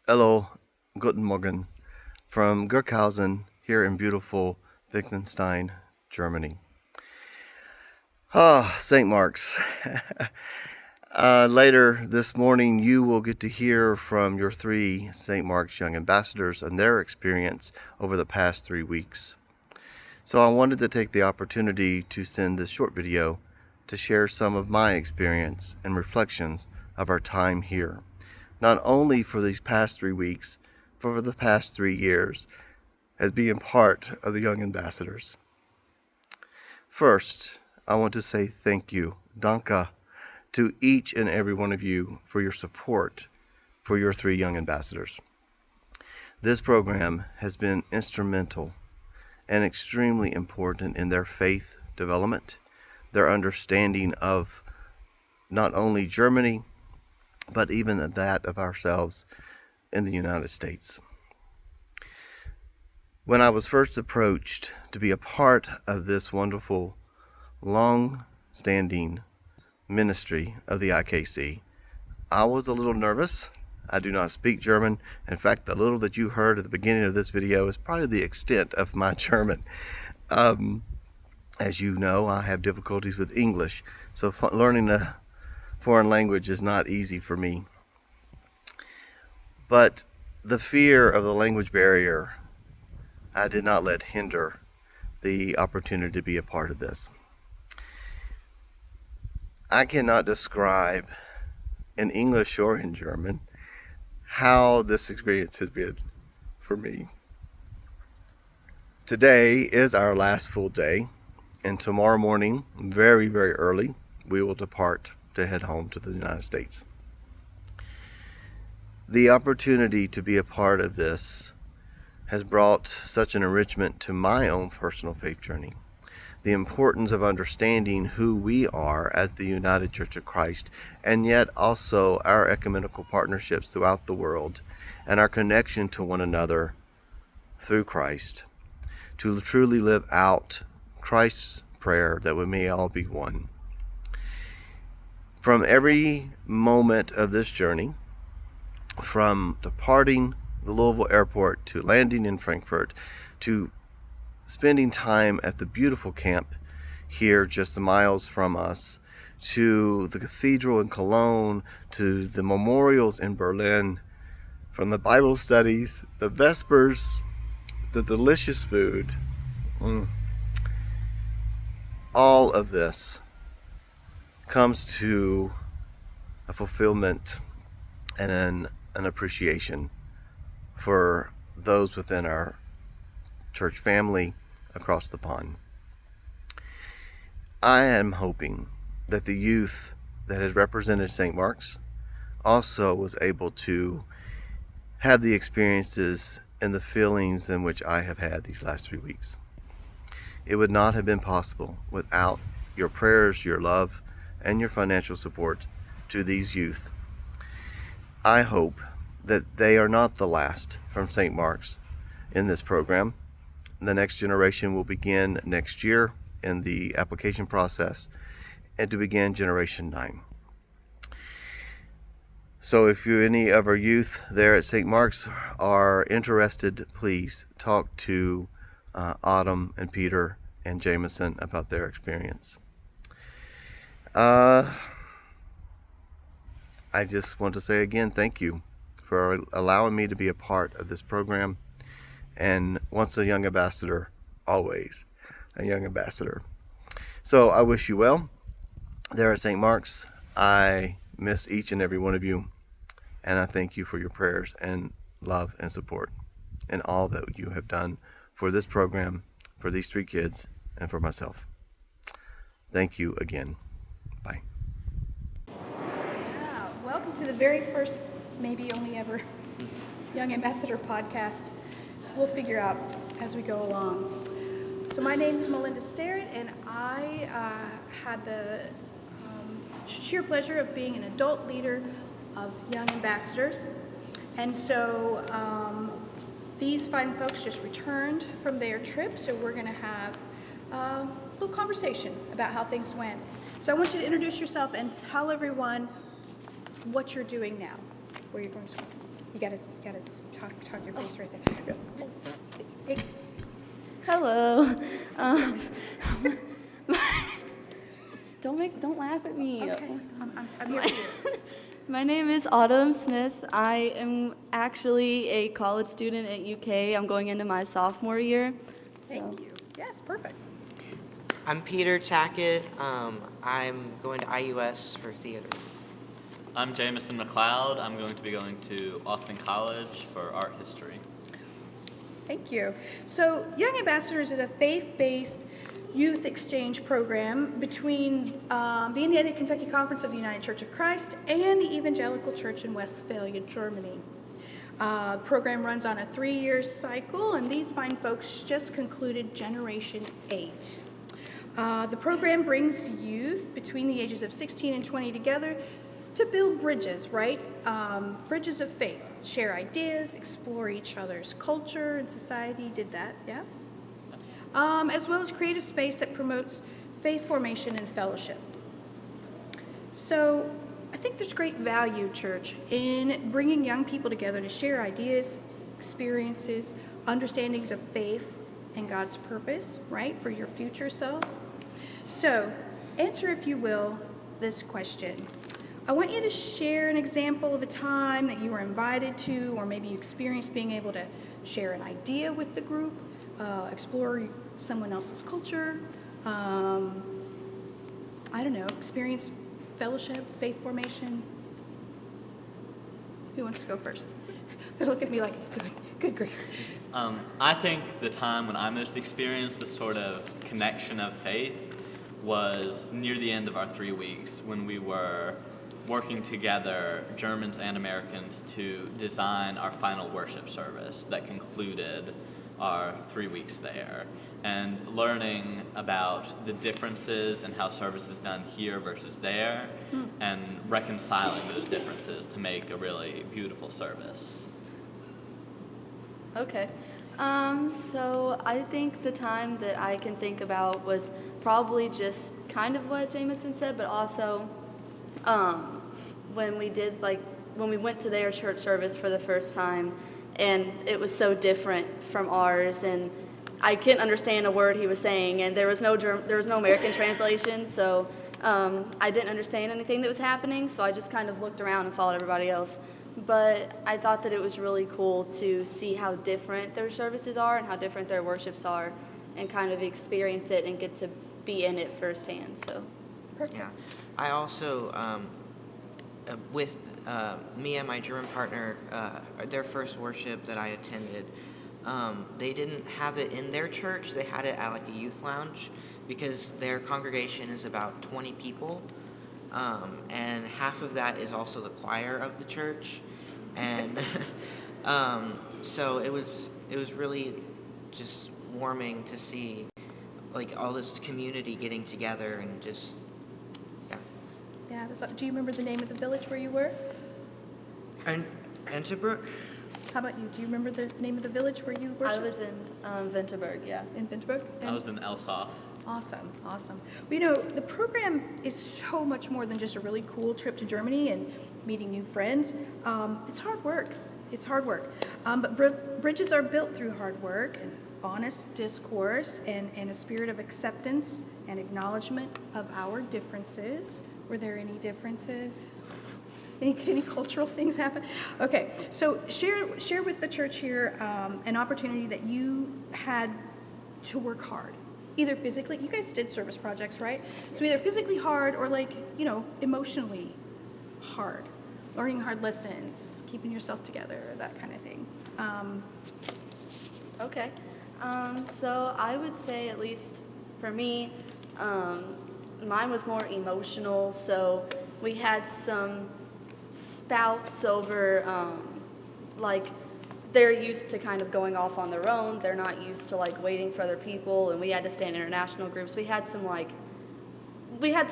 Hello, guten Morgen, from Gurkhausen here in beautiful Wittgenstein, Germany. St. Mark's. Later this morning, you will get to hear from your 3 St. Mark's Young Ambassadors and their experience over the past 3 weeks. So I wanted to take the opportunity to send this short video to share some of my experience and reflections of our time here, not only for these past 3 weeks, but for the past 3 years as being part of the Young Ambassadors. First, I want to say thank you, danke, to each and every one of you for your support for your 3 Young Ambassadors. This program has been instrumental and extremely important in their faith development, their understanding of not only Germany, but even that of ourselves in the United States. When I was first approached to be a part of this wonderful, long-standing ministry of the IKC, I was a little nervous. I do not speak German. In fact, the little that you heard at the beginning of this video is probably the extent of my German. As you know, I have difficulties with English, so learning a foreign language is not easy for me. But the fear of the language barrier, I did not let hinder the opportunity to be a part of this. I cannot describe in English or in German how this experience has been for me. Today is our last full day, and tomorrow morning, very, very early, we will depart to head home to the United States. The opportunity to be a part of this has brought such an enrichment to my own personal faith journey. The importance of understanding who we are as the United Church of Christ, and yet also our ecumenical partnerships throughout the world, and our connection to one another through Christ, to truly live out Christ's prayer that we may all be one. From every moment of this journey, from departing the Louisville airport to landing in Frankfurt, to spending time at the beautiful camp here just miles from us, to the cathedral in Cologne, to the memorials in Berlin, from the Bible studies, the Vespers, the delicious food, all of this comes to a fulfillment and an appreciation for those within our church family across the pond. I am hoping that the youth that has represented St. Mark's also was able to have the experiences and the feelings in which I have had these last 3 weeks. It would not have been possible without your prayers, your love, and your financial support to these youth. I hope that they are not the last from St. Mark's in this program. The next generation will begin next year in the application process and to begin Generation 9. So if any of our youth there at St. Mark's are interested, please talk to Autumn and Peter and Jameson about their experience. I just want to say again, thank you for allowing me to be a part of this program. And once a young ambassador, always a young ambassador. So I wish you well there at St. Mark's. I miss each and every one of you, and I thank you for your prayers and love and support and all that you have done for this program, for these 3 kids, and for myself. Thank you again. Bye. Yeah, welcome to the very first, maybe only ever, Young Ambassador podcast. We'll figure out as we go along. So my name's Melinda Starrett, and I had the sheer pleasure of being an adult leader of Young Ambassadors. And so these fine folks just returned from their trip, so we're going to have a little conversation about how things went. So I want you to introduce yourself and tell everyone what you're doing now, where you're from. You gotta talk your face right there. Hey, Hello. Um, don't laugh at me. okay, I'm here for you. My name is Autumn Smith. I am actually a college student at UK. I'm going into my sophomore year. Thank you. Yes, perfect. I'm Peter Tackett. I'm going to IUS for theater. I'm Jamison McLeod. I'm going to be going to Austin College for art history. Thank you. So, Young Ambassadors is a faith-based youth exchange program between the Indiana Kentucky Conference of the United Church of Christ and the Evangelical Church in Westphalia, Germany. The program runs on a 3-year cycle, and these fine folks just concluded Generation 8. The program brings youth between the ages of 16 and 20 together to build bridges, right? Bridges of faith, share ideas, explore each other's culture and society. Did that, yeah? As well as create a space that promotes faith formation and fellowship. So I think there's great value, church, in bringing young people together to share ideas, experiences, understandings of faith and God's purpose, right, for your future selves. So answer, if you will, this question. I want you to share an example of a time that you were invited to, or maybe you experienced being able to share an idea with the group, explore someone else's culture, I don't know, experience fellowship, faith formation. Who wants to go first? They look at me like, good grief. I think the time when I most experienced the sort of connection of faith was near the end of our 3 weeks when we were working together, Germans and Americans, to design our final worship service that concluded our 3 weeks there, and learning about the differences and how service is done here versus there, and reconciling those differences to make a really beautiful service. Okay. So I think the time that I can think about was probably just kind of what Jameson said, but also when we went to their church service for the first time, and it was so different from ours, and I couldn't understand a word he was saying, and there was no American translation, so I didn't understand anything that was happening, so I just kind of looked around and followed everybody else. But I thought that it was really cool to see how different their services are and how different their worships are, and kind of experience it and get to be in it firsthand. So, Perfect. Yeah. I also, with me and my German partner, their first worship that I attended, they didn't have it in their church. They had it at like a youth lounge because their congregation is about 20 people. And half of that is also the choir of the church, and so it was really just warming to see like all this community getting together and just Yeah. Do you remember the name of the village where you were? and Entebrook. How about you? Do you remember the name of the village where you worshiped? I was in Winterberg, yeah. In Windhoek? I was in Elsoff. Awesome. Well, the program is so much more than just a really cool trip to Germany and meeting new friends. It's hard work. But bridges are built through hard work and honest discourse and a spirit of acceptance and acknowledgement of our differences. Were there any differences? Any cultural things happen? Okay, so share with the church here an opportunity that you had to work hard. Either physically, you guys did service projects, right? So either physically hard or emotionally hard. Learning hard lessons, keeping yourself together, that kind of thing. Okay. So I would say, at least for me, mine was more emotional. So we had some spouts over, they're used to kind of going off on their own. They're not used to waiting for other people, and we had to stay in international groups. We had some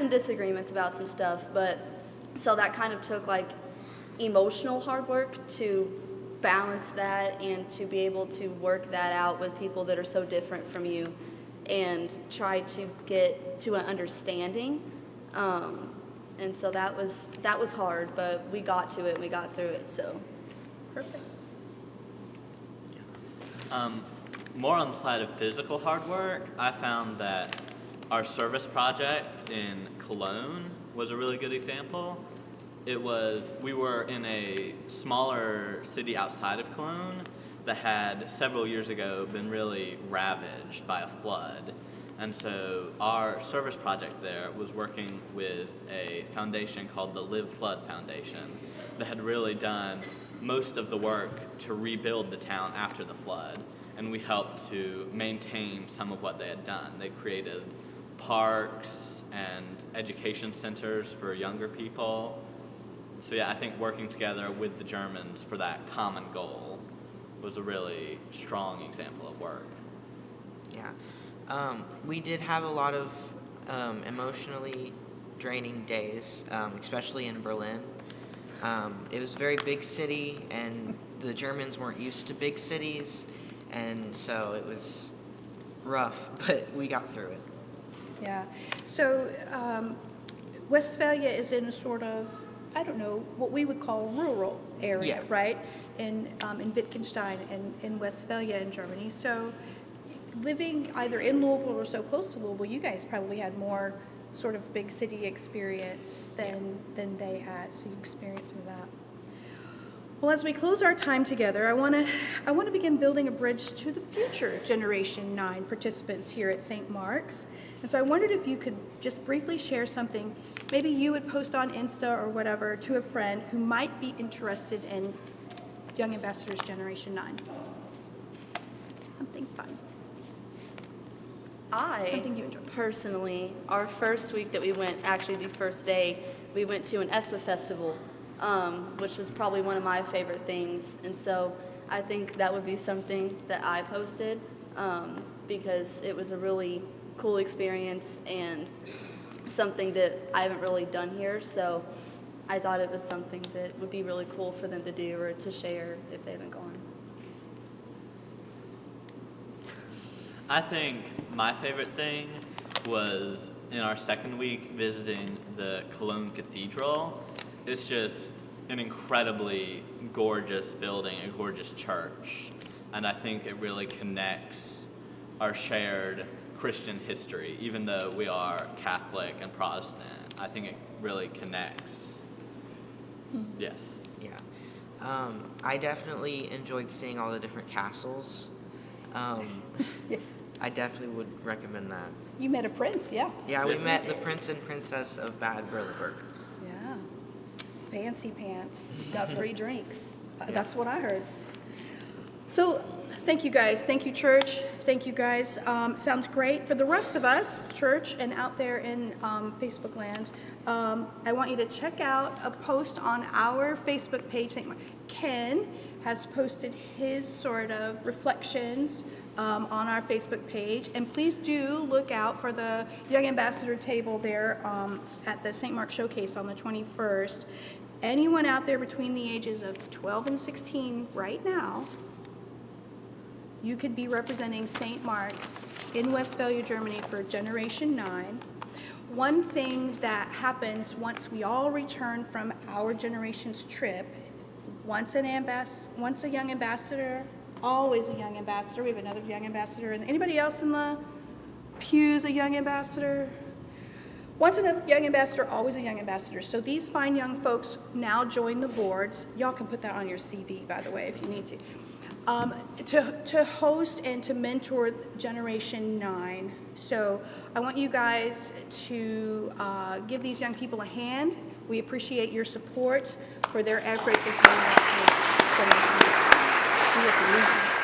disagreements about some stuff, but so that kind of took emotional hard work to balance that and to be able to work that out with people that are so different from you and try to get to an understanding. And so that was hard, but we got to it, we got through it, so. Perfect. More on the side of physical hard work, I found that our service project in Cologne was a really good example. We were in a smaller city outside of Cologne that had several years ago been really ravaged by a flood. And so our service project there was working with a foundation called the Live Flood Foundation that had really done most of the work to rebuild the town after the flood. And we helped to maintain some of what they had done. They created parks and education centers for younger people. So yeah, I think working together with the Germans for that common goal was a really strong example of work. Yeah. We did have a lot of emotionally draining days, especially in Berlin. It was a very big city, and the Germans weren't used to big cities, and so it was rough, but we got through it. Yeah. So Westphalia is in a sort of, I don't know, what we would call a rural area, Yeah. right? In Wittgenstein in Westphalia in Germany. So living either in Louisville or so close to Louisville, you guys probably had more sort of big city experience than they had. So you experienced some of that. Well, as we close our time together, I want to begin building a bridge to the future Generation 9 participants here at St. Mark's. And so I wondered if you could just briefly share something, maybe you would post on Insta or whatever, to a friend who might be interested in Young Ambassadors Generation 9. Something fun. Something you enjoy. Personally, our first week that we went, actually the first day, we went to an ESPA festival, which was probably one of my favorite things. And so I think that would be something that I posted because it was a really cool experience and something that I haven't really done here. So I thought it was something that would be really cool for them to do or to share if they haven't gone. I think my favorite thing was in our second week visiting the Cologne Cathedral. It's just an incredibly gorgeous building, a gorgeous church. And I think it really connects our shared Christian history, even though we are Catholic and Protestant. I think it really connects. Yes. Yeah. I definitely enjoyed seeing all the different castles. I definitely would recommend that. You met a prince, yeah. Yeah, we met the Prince and Princess of Bad Berleburg. Yeah. Fancy pants. Got free drinks. That's what I heard. So, thank you guys. Thank you, church. Thank you guys. Sounds great. For the rest of us, church, and out there in Facebook land, I want you to check out a post on our Facebook page. Ken has posted his sort of reflections on our Facebook page. And please do look out for the Young Ambassador table there at the St. Mark Showcase on the 21st. Anyone out there between the ages of 12 and 16 right now, you could be representing St. Mark's in Westphalia, Germany for Generation 9. One thing that happens once we all return from our generation's trip, once a young ambassador, always a young ambassador. We have another young ambassador. And anybody else in the pews a young ambassador? Once a young ambassador, always a young ambassador. So these fine young folks now join the boards. Y'all can put that on your CV, by the way, if you need to. To host and to mentor Generation 9. So I want you guys to give these young people a hand. We appreciate your support for their efforts as well as we have to leave.